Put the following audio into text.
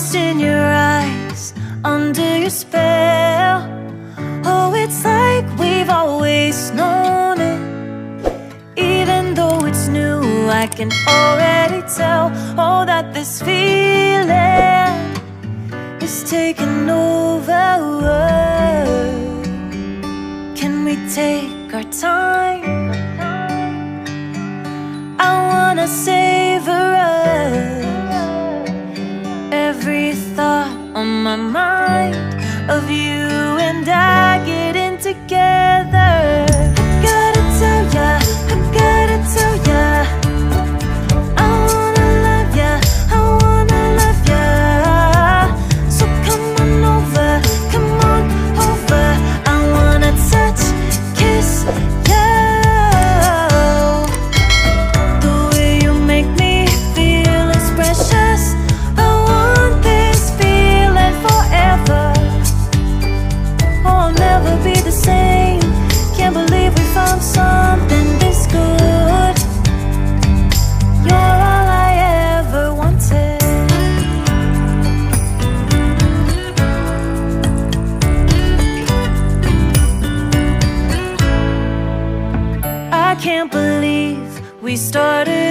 lost in your eyes, under your spell. Oh, it's like we've always known it. Even though it's new, I can already tell. Oh, that this feeling is taking over. Can we take our time? I wanna savor us. Every thought on my mind of you and I getting together. I gotta tell ya, I gotta tell ya, I wanna love ya, I wanna love ya. So come on over, come on over. I wanna touch, kiss ya. The way you make me feel is precious. I want this feeling forever. Oh, I'll never be the same. Can't believe we found something this good. You're all I ever wanted. I can't believe we started